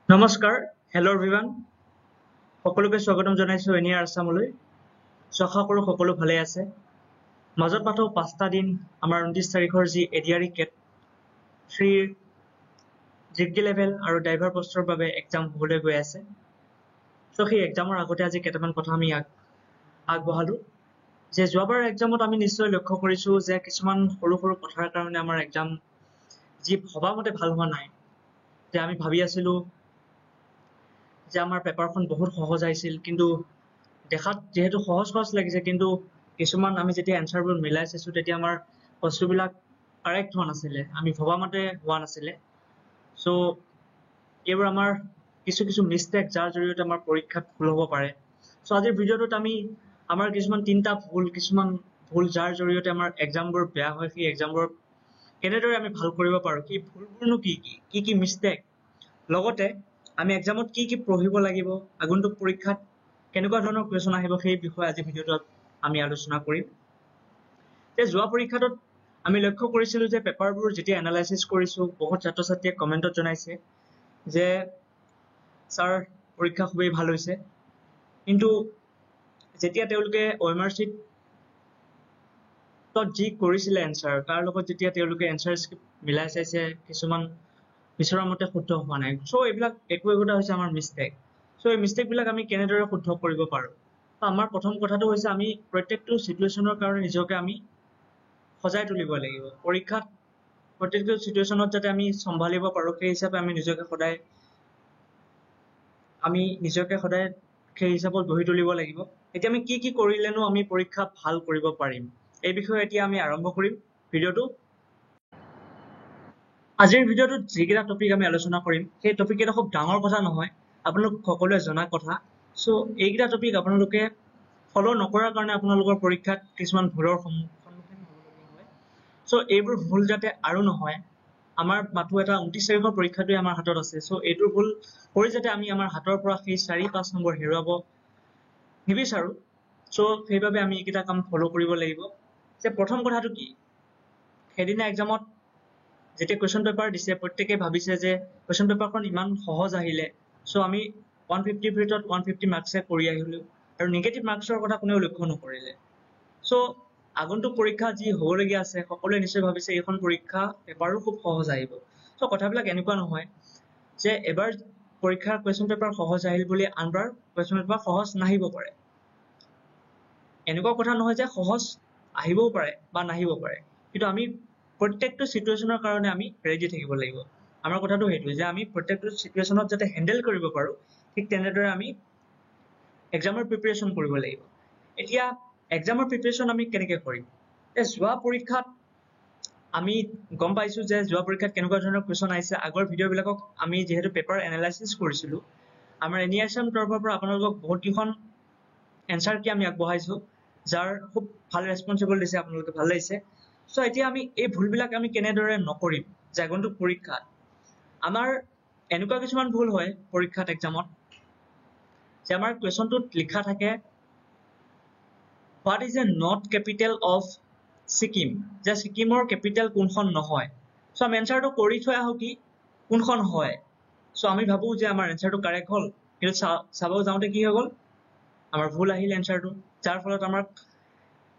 নমস্কাৰ, hello' everyone. সকলোকে স্বাগতম জনাইছো এনিয়াৰ আছামলৈ। আশা কৰোঁ সকলো ভালে আছে। মাজত মাথো 5টা দিন আমাৰ 29 তাৰিখৰ যি এডিআৰই কেট 3 জিগ্গি লেভেল আৰু ড্ৰাইভাৰ পষ্টৰ বাবে এক্সাম হ'বলৈ গৈ আছে। চ' সেই এক্সামৰ আগতে আজি কেইটামান কথা আমি আগবঢ়ালো যে যোৱাবাৰ এক্সামত আমি নিশ্চয় লক্ষ্য কৰিছো যে কিছুমান সৰু সৰু কথাৰ কাৰণে আমাৰ এক্সাম যি ভবা মতে ভাল হোৱা নাই। যে আমি ভাবি আছিলো যে আমাৰ পেপাৰখন বহুত সহজ আহিছিল, কিন্তু দেখাত যেহেতু সহজ লাগিছে, কিন্তু কিছুমান আমি যেতিয়া এনচাৰবোৰ মিলাই চাইছো তেতিয়া আমাৰ বস্তুবিলাক কাৰেক্ট হোৱা নাছিলে, আমি ভবা মতে হোৱা নাছিলে। চ' এইবোৰ আমাৰ কিছু মিষ্টেক যাৰ জৰিয়তে আমাৰ পৰীক্ষাত ভুল হ'ব পাৰে। চ' আজিৰ ভিডিঅ'টোত আমি আমাৰ কিছুমান ভুল যাৰ জৰিয়তে আমাৰ এক্সামবোৰ বেয়া হয়, সেই এক্সামবোৰ কেনেদৰে আমি ভাল কৰিব পাৰো, সেই ভুলবোৰনো কি মিষ্টেক, লগতে আমি এক্সামত কি পঢ়িব লাগিব, আগন্তুক পৰীক্ষাত কেনেকুৱা ধৰণৰ কুৱেশ্যন আহিব, সেই বিষয়ে আজি ভিডিঅ'টোত আমি আলোচনা কৰিম। যোৱা পৰীক্ষাটোত আমি লক্ষ্য কৰিছিলো যে পেপাৰবোৰ যেতিয়া এনালাইচিছ কৰিছো, বহুত ছাত্ৰ ছাত্ৰীয়ে কমেণ্টত জনাইছে যে ছাৰ পৰীক্ষা খুবেই ভাল হৈছে, কিন্তু যেতিয়া তেওঁলোকে OMR sheet যি কৰিছিলে এনচাৰ, তাৰ লগত যেতিয়া তেওঁলোকে এনচাৰ মিলাই চাইছে, কিছুমান বিচৰা মতে শুদ্ধ হোৱা নাই। চ' এইবিলাক একোটা হৈছে আমাৰ মিষ্টেক। চ' এই মিষ্টেকবিলাক আমি কেনেদৰে শুদ্ধ কৰিব পাৰো। আমাৰ প্ৰথম কথাটো হৈছে আমি প্ৰত্যেকটো চিটুৱেশ্যনৰ কাৰণে নিজকে আমি সজাই তুলিব লাগিব। পৰীক্ষাত প্ৰত্যেকটো চিটুৱেশ্যনত যাতে আমি চম্ভালিব পাৰো, সেই হিচাপে আমি নিজকে সদায় সেই হিচাপত গঢ়ি তুলিব লাগিব। এতিয়া আমি কি কৰিলেনো আমি পৰীক্ষা ভাল কৰিব পাৰিম, এই বিষয়ে এতিয়া আমি আৰম্ভ কৰিম ভিডিঅ'টো। আজিৰ ভিডিঅ'টোত যিকেইটা টপিক আমি আলোচনা কৰিম, সেই টপিক কেইটা খুব ডাঙৰ কথা নহয়, আপোনালোক সকলোৱে জনা কথা। চ' এইকেইটা টপিক আপোনালোকে ফ'ল' নকৰাৰ কাৰণে আপোনালোকৰ পৰীক্ষাত কিছুমান ভুলৰ সন্মুখীন হ'বলগীয়া হয়। চ' এইবোৰ ভুল যাতে আৰু নহয়, আমাৰ মাথো এটা 29 তাৰিখৰ পৰীক্ষাটোৱে আমাৰ হাতত আছে। চ' এইটোৰ ভুল কৰি যাতে আমি আমাৰ হাতৰ পৰা সেই 4-5 নম্বৰ হেৰুৱাব নিবিচাৰো। চ' সেইবাবে আমি এইকেইটা কাম ফ'ল' কৰিব লাগিব। যে প্ৰথম কথাটো কি, সেইদিনা এক্সামত যেতিয়া কুৱেশ্যন পেপাৰ দিছে, প্ৰত্যেকে ভাবিছে যে কুৱেশ্যন পেপাৰখন ইমান সহজ আহিলে, চ' আমি 150 ভিতৰত 150 মাৰ্কছে কৰি আহিলো, আৰু নিগেটিভ মাৰ্কছৰ কথা কোনেও লক্ষ্য নকৰিলে। চ' আগন্তুক পৰীক্ষা যি হ'বলগীয়া আছে, সকলোৱে নিশ্চয় ভাবিছে এইখন পৰীক্ষা পেপাৰো খুব সহজ আহিব। চ' কথাবিলাক এনেকুৱা নহয় যে এবাৰ পৰীক্ষাৰ কুৱেশ্যন পেপাৰ সহজ আহিল বুলি আনবাৰ কুৱেশ্যন পেপাৰ সহজ নাহিব পাৰে। এনেকুৱা কথা নহয় যে সহজ আহিবও পাৰে বা নাহিব পাৰে, কিন্তু আমি প্ৰত্যেকটো চিটুৱেশ্যনৰ কাৰণে আমি ৰেডি থাকিব লাগিব। আমাৰ কথাটো সেইটোৱে যে আমি প্ৰত্যেকটো চিটুৱেশ্যনত যাতে হেণ্ডেল কৰিব পাৰো, ঠিক তেনেদৰে আমি এক্সামৰ প্ৰিপাৰেশ্যন কৰিব লাগিব। এতিয়া এক্সামৰ প্ৰিপাৰেশ্যন আমি কেনেকে কৰিম? যোৱা পৰীক্ষাত আমি গম পাইছো যে যোৱা পৰীক্ষাত কেনেকুৱা ধৰণৰ কুৱেশ্যন আহিছে। আগৰ ভিডিঅ'বিলাকক আমি যিহেতু পেপাৰ এনালাইচিছ কৰিছিলো, আমাৰ NESM তৰফৰ পৰা আপোনালোকক বহুত কেইখন এনচাৰ কি আমি আগবঢ়াইছো, যাৰ খুব ভাল ৰেছপন্সিবল দিছে, আপোনালোকে ভাল লাগিছে। চ' এতিয়া আমি এই ভুলবিলাক আমি কেনেদৰে নকৰিম, যে আগন্তুক পৰীক্ষাত আমাৰ এনেকুৱা কিছুমান ভুল হয় পৰীক্ষাত এক্সামত, যে আমাৰ কুৱেশ্যনটোত লিখা থাকে what is a not capital of Sikkim, যে ছিকিমৰ কেপিটেল কোনখন নহয়। চ' আমি এনচাৰটো কৰি থৈ আহো কি কোনখন হয়। চ' আমি ভাবো যে আমাৰ এনচাৰটো কাৰেক্ট হ'ল, কিন্তু চাব যাওঁতে কি হৈ গ'ল, আমাৰ ভুল আহিল এনচাৰটো, যাৰ ফলত আমাৰ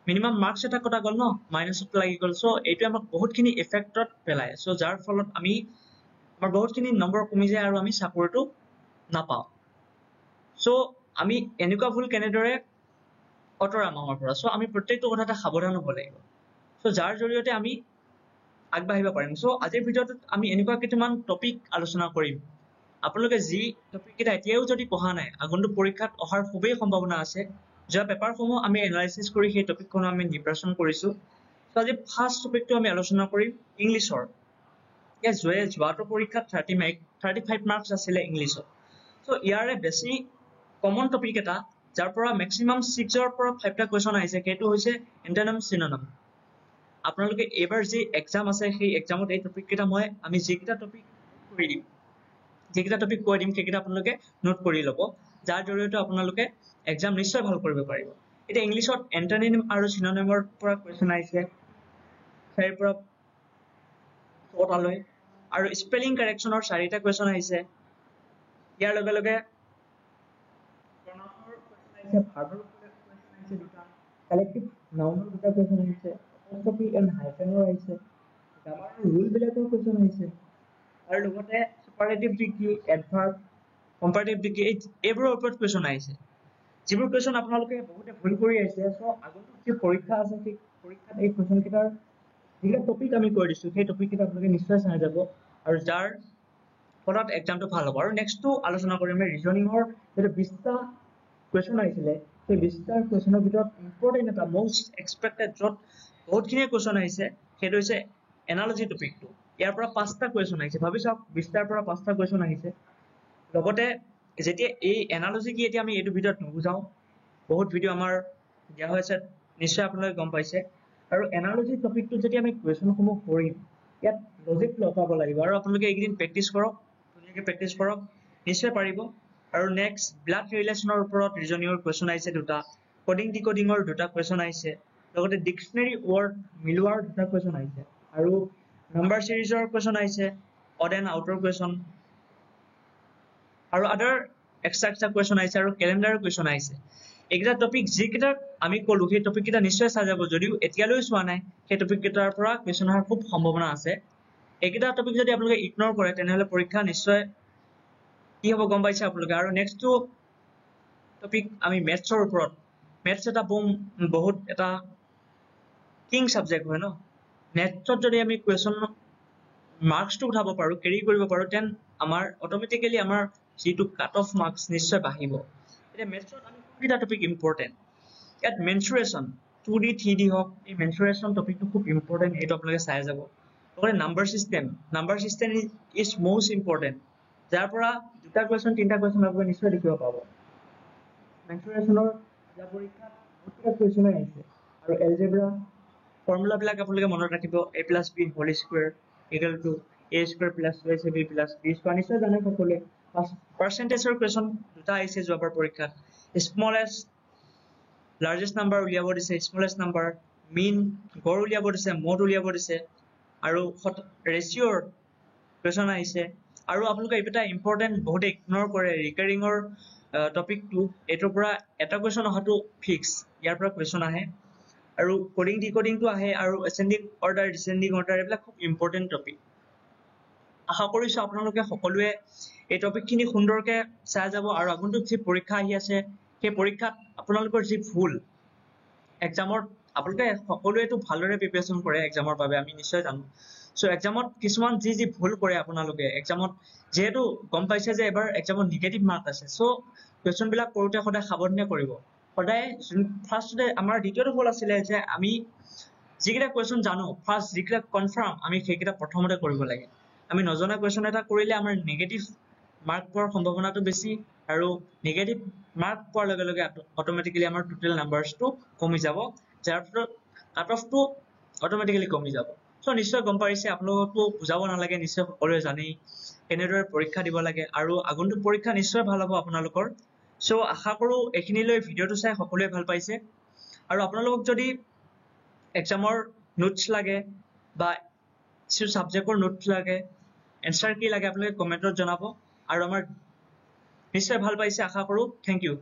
মিনিমাম মাৰ্কছ এটা কটা গ'ল ন, মাইনাছত লাগি গ'ল। চ' এইটোৱে আমাক বহুতখিনি এফেক্টত পেলায়। চ' যাৰ ফলত আমাৰ বহুতখিনি নম্বৰ কমি যায় আৰু আমি চাকৰিটো নাপাওঁ। চ' আমি এনেকুৱা ভুল কেনেদৰে অঁতৰাম আমাৰ পৰা। চ' আমি প্ৰত্যেকটো কথাতে সাৱধান হ'ব লাগিব, চ' যাৰ জৰিয়তে আমি আগবাঢ়িব পাৰিম। চ' আজিৰ ভিডিঅ'টোত আমি এনেকুৱা কিছুমান টপিক আলোচনা কৰিম, আপোনালোকে যি টপিক কেইটা এতিয়াও যদি পঢ়া নাই, আগন্তুক পৰীক্ষাত অহাৰ খুবেই সম্ভাৱনা আছে। যোৱা পেপাৰসমূহ আমি এনালাইচিছ কৰি সেই টপিকসমূহ আমি ডিপ্ৰেছন কৰিছো। চ' আজি ফাৰ্ষ্ট টপিকটো আমি আলোচনা কৰিম ইংলিছৰ। যোৱাটো পৰীক্ষাত 35 মাৰ্কছ আছিলে ইংলিছত। চ' ইয়াৰে বেছি কমন টপিক এটা, যাৰ পৰা মেক্সিমাম 6ৰ পৰা 5টা কুৱেশ্যন আহিছে, সেইটো হৈছে এণ্টনিম চিননিম। আপোনালোকে এইবাৰ যি এক্সাম আছে, সেই এক্সামত এই টপিক কেইটা আমি যিকেইটা টপিক কৈ দিম সেইকেইটা আপোনালোকে নোট কৰি ল'ব, যাৰ জৰিয়তে আপোনালোকে এক্সাম নিশ্চয় ভাল কৰিব পাৰিব। এতিয়া ইংলিছত এণ্টনিম আৰু চিননিমৰ পৰা কুৱেশ্যন আহিছে 4ৰ পৰা 6টালৈ, আৰু স্পেলিং কাৰেকশ্যনৰ 4টা কুৱেশ্যন আহিছে। ইয়াৰ লগে লগে pronoun question আহিছে, verb question আহিছে দুটা, collective noun দুটা question আহিছে, apostrophe and hyphen আহিছে, grammar rule বিলাকৰ question আহিছে, আৰু লগতে superlative degree, adverb, comparative degree এইবোৰৰ ওপৰত question আহিছে। যিবোৰ question আপোনালোকে বহুতে ভুল কৰি আহিছে, so আগন্তুক যি পৰীক্ষা আছে সেই পৰীক্ষাত এই question কেইটাৰ যিবিলাক টপিক আমি কৈ দিছো সেই টপিক কেইটা আপোনালোকে নিশ্চয় চাই যাব, আৰু যাৰ ফলত এক্সামটো ভাল হ'ব। আৰু নেক্সটটো আলোচনা কৰিম ৰিজনিঙৰ যেটো 20টা কুৱেশ্যন আহিছিলে, সেই 20টা কুৱেশ্যনৰ ভিতৰত ইম্পৰ্টেণ্ট এটা মোষ্ট এক্সপেক্টেড য'ত বহুতখিনি কুৱেশ্যন আহিছে সেইটো হৈছে এনালজি টপিকটো। ইয়াৰ পৰা 5টা কুৱেশ্যন আহিছে, ভাবি চাওক 20টাৰ পৰা 5টা কুৱেশ্যন আহিছে। লগতে যেতিয়া এই এনালজি কি এতিয়া আমি এইটো ভিডিঅ'ত নুবুজাও, বহুত ভিডিঅ' আমাৰ দিয়া হৈছে নিশ্চয় আপোনালোকে গম পাইছে। আৰু এনালজি টপিকটো যেতিয়া আমি কুৱেশ্যনসমূহ কৰিম ইয়াত লজিক লগাব লাগিব, আৰু আপোনালোকে এইকেইদিন প্ৰেক্টিছ কৰক, ধুনীয়াকৈ প্ৰেক্টিছ কৰক, নিশ্চয় পাৰিব। আৰু নেক্সট ব্লাড ৰিলেশ্যনৰ ওপৰত ৰিজনিঙৰ কুৱেশ্যন আহিছে দুটা, কডিং ডিকডিঙৰ দুটা কুৱেশ্যন আহিছে, লগতে ডিক্সনেৰী ৱৰ্ড মিলোৱাৰ দুটা কুৱেশ্যন আহিছে, আৰু নাম্বাৰ চিৰিজৰ কুৱেশ্যন আহিছে, অড এণ্ড আউটৰ কুৱেশ্যন, আৰু আদাৰ এক্সট্ৰা কুৱেশ্যন আহিছে, আৰু কেলেণ্ডাৰৰ কুৱেশ্যন আহিছে। এইকেইটা টপিক যিকেইটা আমি ক'লো সেই টপিক কেইটা নিশ্চয় চাই যাব, যদিও এতিয়ালৈ চোৱা নাই সেই টপিক কেইটাৰ পৰা কুৱেশ্যন অহাৰ খুব সম্ভাৱনা আছে। এইকেইটা টপিক যদি আপোনালোকে ইগনৰ কৰে তেনেহ'লে পৰীক্ষা নিশ্চয় কি হ'ব গম পাইছে আপোনালোকে। আৰু নেক্সটটো টপিক আমি মেথছৰ ওপৰত, মেথছ এটা বহুত এটা কিং ছাবজেক্ট হয় ন, মেথছত যদি আমি কুৱেশ্যন মাৰ্কছটো উঠাব পাৰো, কেৰি কৰিব পাৰো, তেন আমাৰ অট'মেটিকেলি আমাৰ যিটো কাট অফ মাৰ্কছ নিশ্চয় বাঢ়িব। এতিয়া মেথছত আমি কোনকেইটা টপিক ইম্পৰ্টেণ্ট, ইয়াত মেনচুৰেশ্যন 2D 3D হওক, এই মেনচুৰেশ্যন টপিকটো খুব ইম্পৰ্টেণ্ট, এইটো আপোনালোকে চাই যাব। লগতে number system is most important, যাৰ পৰা দুটা কুৱেশ্যন তিনিটা কুৱেশ্যন আপোনালোকে নিশ্চয় দেখিব পাব। মেনচুৰেশ্যনৰ পৰীক্ষাত বহুতকেইটা কুৱেশ্যন আহিছে, আৰু এলজেব্ৰা ফৰ্মুলাবিলাক আপোনালোকে মনত ৰাখিব, a+b whole square equal to a square plus 2ab plus b square, নিশ্চয় জানে সকলোৱে। পাৰ্চেণ্টেজৰ কুৱেশ্যন দুটা আহিছে যোৱাবাৰ পৰীক্ষাত, স্মলেষ্ট লাৰ্জেষ্ট নাম্বাৰ উলিয়াব দিছে, স্মলেষ্ট নাম্বাৰ, মিন গড় উলিয়াব দিছে, মড উলিয়াব দিছে, আৰু ৰেচিঅ'ৰ কুৱেশ্যন আহিছে। আৰু আপোনালোকে এইকেইটা ইম্পৰ্টেণ্ট বহুতে ইগনৰ কৰে, ৰিকাৰিঙৰ টপিকটো এইটোৰ পৰা এটা কুৱেশ্যন অহাটো ফিক্স, ইয়াৰ পৰা কুৱেশ্যন আহে, আৰু কডিং ডিকডিংটো আহে, আৰু এচেণ্ডিং অৰ্ডাৰ ডিচেণ্ডিং অৰ্ডাৰ এইবিলাক খুব ইম্পৰ্টেণ্ট টপিক। আশা কৰিছো আপোনালোকে সকলোৱে এই টপিকখিনি সুন্দৰকৈ চাই যাব, আৰু আগন্তুক যি পৰীক্ষা আহি আছে সেই পৰীক্ষাত আপোনালোকৰ যি ভুল এক্সামত, আপোনালোকে সকলোৱেতো ভালদৰে প্ৰিপেৰেশ্যন কৰে এক্সামৰ বাবে, আমি নিশ্চয় জানো। চ' এক্সামত কিছুমান যি ভুল কৰে আপোনালোকে এক্সামত, যিহেতু গম পাইছে যে এবাৰ এক্সামত নিগেটিভ মাৰ্ক আছে, চ' কুৱেশ্যনবিলাক কৰোঁতে সদায় সাৱধানে কৰিব। সদায় ফাৰ্ষ্টতে আমাৰ দ্বিতীয়টো ভুল আছিলে যে আমি যিকেইটা কুৱেশ্যন জানো ফাৰ্ষ্ট, যিকেইটা কনফাৰ্ম আমি সেইকেইটা প্ৰথমতে কৰিব লাগে। আমি নজনা কুৱেশ্যন এটা কৰিলে আমাৰ নিগেটিভ মাৰ্ক পোৱাৰ সম্ভাৱনাটো বেছি, আৰু নিগেটিভ মাৰ্ক পোৱাৰ লগে লগে অট'মেটিকেলি আমাৰ টোটেল নাম্বাৰছটো কমি যাব, যাৰ ফলত কাট অফটো অট'মেটিকেলি কমি যাব। চ' নিশ্চয় গম পাইছে, আপোনালোককো বুজাব নালাগে, নিশ্চয় সকলোৱে জানেই কেনেদৰে পৰীক্ষা দিব লাগে, আৰু আগন্তুক পৰীক্ষা নিশ্চয় ভাল হ'ব আপোনালোকৰ। চ' আশা কৰোঁ এইখিনিলৈ ভিডিঅ'টো চাই সকলোৱে ভাল পাইছে, আৰু আপোনালোকক যদি এক্সামৰ নোটছ লাগে বা কিছু ছাবজেক্টৰ নোটছ লাগে, এনচাৰ কি লাগে আপোনালোকে কমেণ্টত জনাব, আৰু আমাৰ নিশ্চয় ভাল পাইছে আশা কৰোঁ। Thank U.